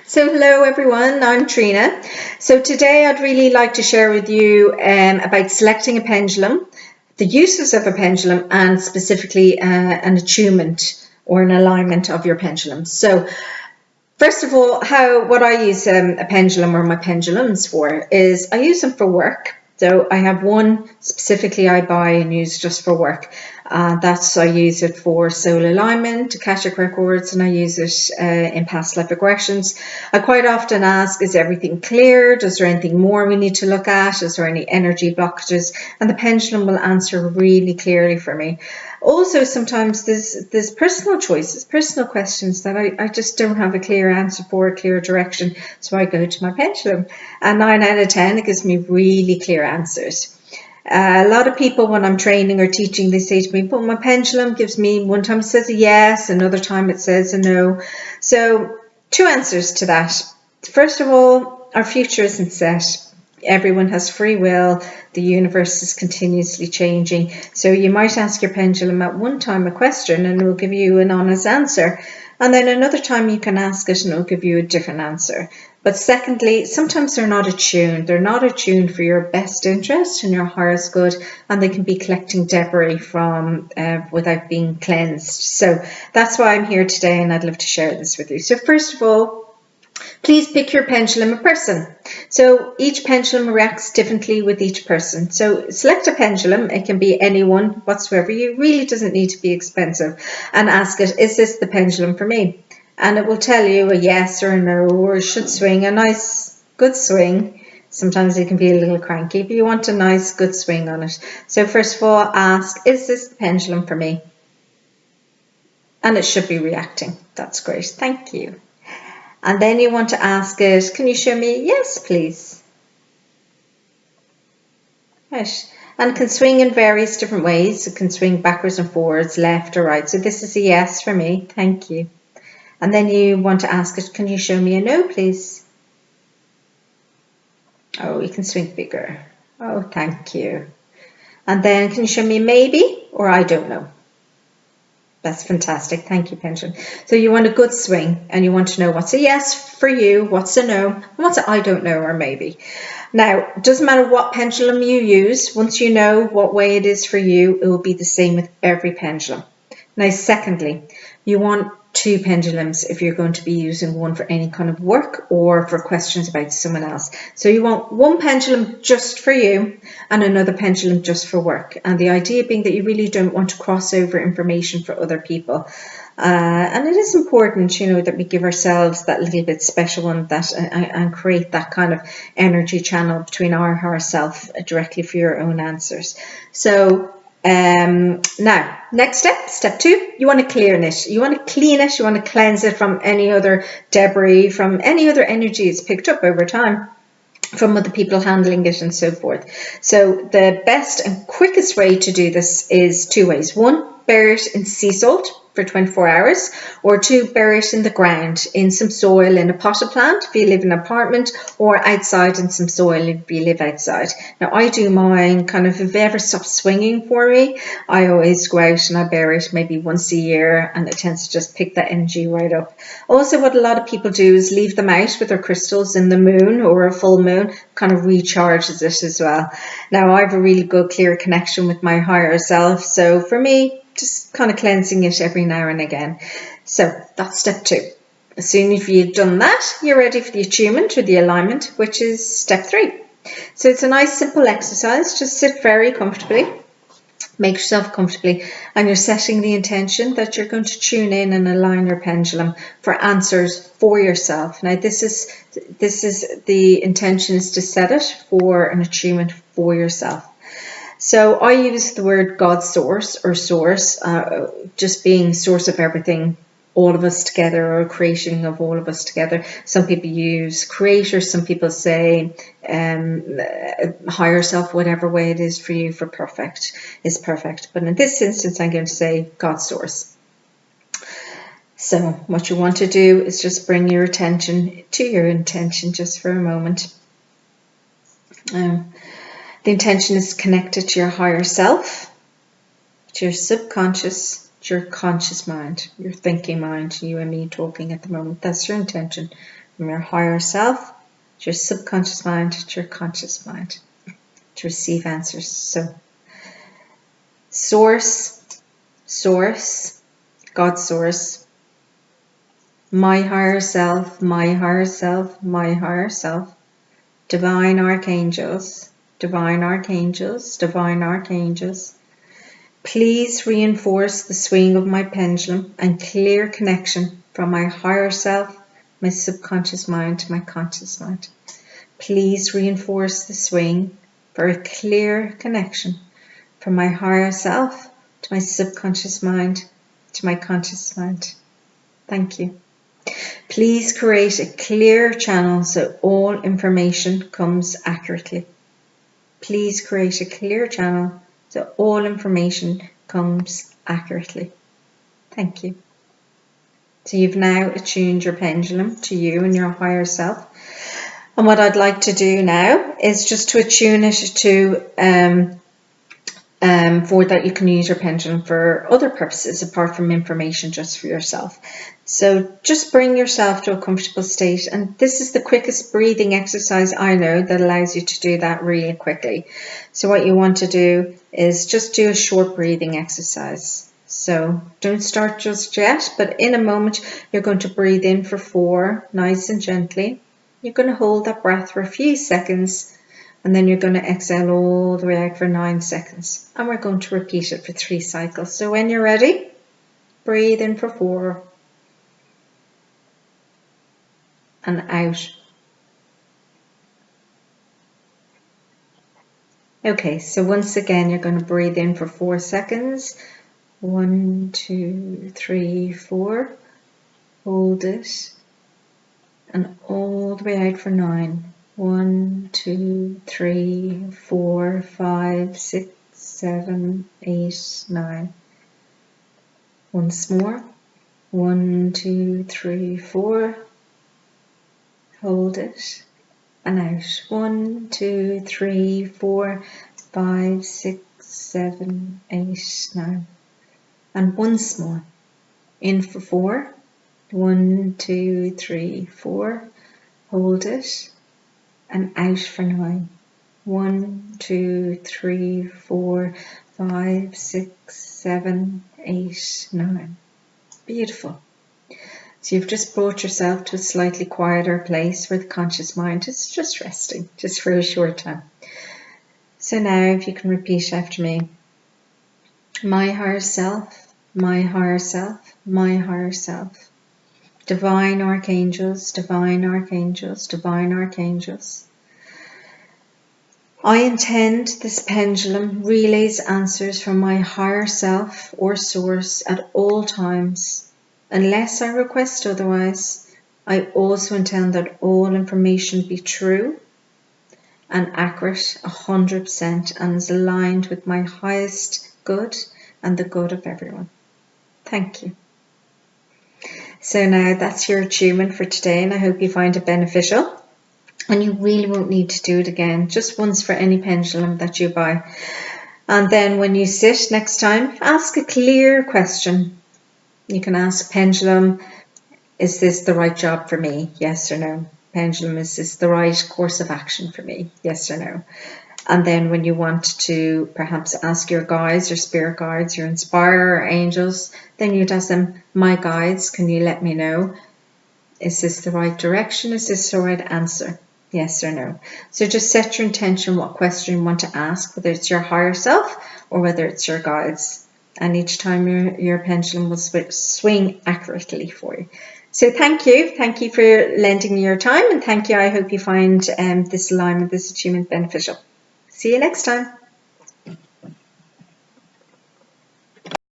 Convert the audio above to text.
So hello everyone, I'm Trina. So today I'd really like to share with you about selecting a pendulum, the uses of a pendulum, and specifically an attunement or an alignment of your pendulum. So first of all, what I use a pendulum or my pendulums for is I use them for work. So I have one specifically I buy and use just for work. I use it for soul alignment, Akashic records, and I use it in past life regressions. I quite often ask, is everything clear? Is there anything more we need to look at? Is there any energy blockages? And the pendulum will answer really clearly for me. Also, sometimes there's personal choices, personal questions that I just don't have a clear answer for, a clear direction. So I go to my pendulum, and 9 out of 10, it gives me really clear answers. A lot of people, when I'm training or teaching, they say to me, but my pendulum gives me, one time it says a yes, another time it says a no. So 2 answers to that. First of all, our future isn't set. Everyone has free will. The universe is continuously changing. So you might ask your pendulum at one time a question and it will give you an honest answer. And then another time you can ask it and it will give you a different answer. But secondly, sometimes they're not attuned. They're not attuned for your best interest and your highest good, and they can be collecting debris from without being cleansed. So that's why I'm here today, and I'd love to share this with you. So first of all, please pick your pendulum a person. So each pendulum reacts differently with each person. So select a pendulum. It can be anyone whatsoever. It really doesn't need to be expensive. And ask it, is this the pendulum for me? And it will tell you a yes or a no, or it should swing a nice, good swing. Sometimes it can be a little cranky, but you want a nice, good swing on it. So first of all, ask, is this the pendulum for me? And it should be reacting. That's great. Thank you. And then you want to ask it, can you show me a yes, please? Right. And it can swing in various different ways. It can swing backwards and forwards, left or right. So this is a yes for me. Thank you. And then you want to ask it, can you show me a no, please? Oh, you can swing bigger. Oh, thank you. And then can you show me a maybe or I don't know? That's fantastic. Thank you, pendulum. So you want a good swing and you want to know what's a yes for you, what's a no, and what's a I don't know or maybe. Now, it doesn't matter what pendulum you use. Once you know what way it is for you, it will be the same with every pendulum. Now, secondly, you want 2 pendulums if you're going to be using one for any kind of work or for questions about someone else. So you want one pendulum just for you and another pendulum just for work. And the idea being that you really don't want to cross over information for other people. And it is important, you know, that we give ourselves that little bit special one and create that kind of energy channel between our self directly for your own answers. So now, next step 2, you want to clear it. You want to clean it. You want to cleanse it from any other debris, from any other energy it's picked up over time, from other people handling it and so forth. So the best and quickest way to do this is 2 ways. 1, bury it in sea salt for 24 hours, or 2, bury it in the ground in some soil in a potted plant if you live in an apartment, or outside in some soil if you live outside. Now I do mine kind of, if it ever stops swinging for me, I always go out and I bury it maybe once a year, and it tends to just pick that energy right up. Also, what a lot of people do is leave them out with their crystals in the moon or a full moon, kind of recharges it as well. Now I have a really good clear connection with my higher self, so for me, just kind of cleansing it every now and again. So that's step 2. As soon as you've done that, you're ready for the attunement or the alignment, which is step 3. So it's a nice simple exercise. Just sit very comfortably, make yourself comfortably, and you're setting the intention that you're going to tune in and align your pendulum for answers for yourself. Now this is the intention is to set it for an attunement for yourself. So I use the word God source or source, just being source of everything, all of us together, or creation of all of us together. Some people use creator, some people say higher self, whatever way it is for you, for perfect is perfect. But in this instance, I'm going to say God source. So what you want to do is just bring your attention to your intention just for a moment. The intention is connected to your higher self, to your subconscious, to your conscious mind, your thinking mind, you and me talking at the moment. That's your intention from your higher self to your subconscious mind to your conscious mind to receive answers. So, source, God source, my higher self, my higher self, my higher self, divine archangels, divine archangels, divine archangels. Please reinforce the swing of my pendulum and clear connection from my higher self, my subconscious mind to my conscious mind. Please reinforce the swing for a clear connection from my higher self to my subconscious mind to my conscious mind. Thank you. Please create a clear channel so all information comes accurately. Please create a clear channel so all information comes accurately. Thank you. So you've now attuned your pendulum to you and your higher self. And what I'd like to do now is just to attune it to, for that you can use your pendulum for other purposes apart from information just for yourself. So just bring yourself to a comfortable state, and this is the quickest breathing exercise I know that allows you to do that really quickly. So what you want to do is just do a short breathing exercise. So don't start just yet, but in a moment you're going to breathe in for 4, nice and gently. You're going to hold that breath for a few seconds, and then you're going to exhale all the way out for 9 seconds. And we're going to repeat it for 3 cycles. So when you're ready, breathe in for 4 and out. Okay, so once again, you're going to breathe in for 4 seconds. 1, 2, 3, 4. Hold it. And all the way out for 9. 1, 2, 3, 4, 5, 6, 7, 8, 9. Once more. 1, 2, 3, 4. Hold it. And out. 1, 2, 3, 4, 5, 6, 7, 8, 9. And once more. In for 4. 1, 2, 3, 4. Hold it. And out for 9. 1, 2, 3, 4, 5, 6, 7, 8, 9. Beautiful. So you've just brought yourself to a slightly quieter place where the conscious mind is just resting, just for a short time. So now if you can repeat after me. My higher self, my higher self, my higher self. Divine archangels, divine archangels, divine archangels. I intend this pendulum relays answers from my higher self or source at all times. Unless I request otherwise, I also intend that all information be true and accurate 100% and is aligned with my highest good and the good of everyone. Thank you. So now that's your attunement for today, and I hope you find it beneficial. And you really won't need to do it again, just once for any pendulum that you buy. And then when you sit next time, ask a clear question. You can ask pendulum, is this the right job for me? Yes or no. Pendulum, is this the right course of action for me? Yes or no. And then when you want to perhaps ask your guides, your spirit guides, your inspirer, or angels, then you'd ask them, my guides, can you let me know? Is this the right direction? Is this the right answer? Yes or no. So just set your intention what question you want to ask, whether it's your higher self or whether it's your guides. And each time your pendulum will swing accurately for you. So thank you. Thank you for lending me your time, and thank you. I hope you find this alignment, this attunement beneficial. See you next time.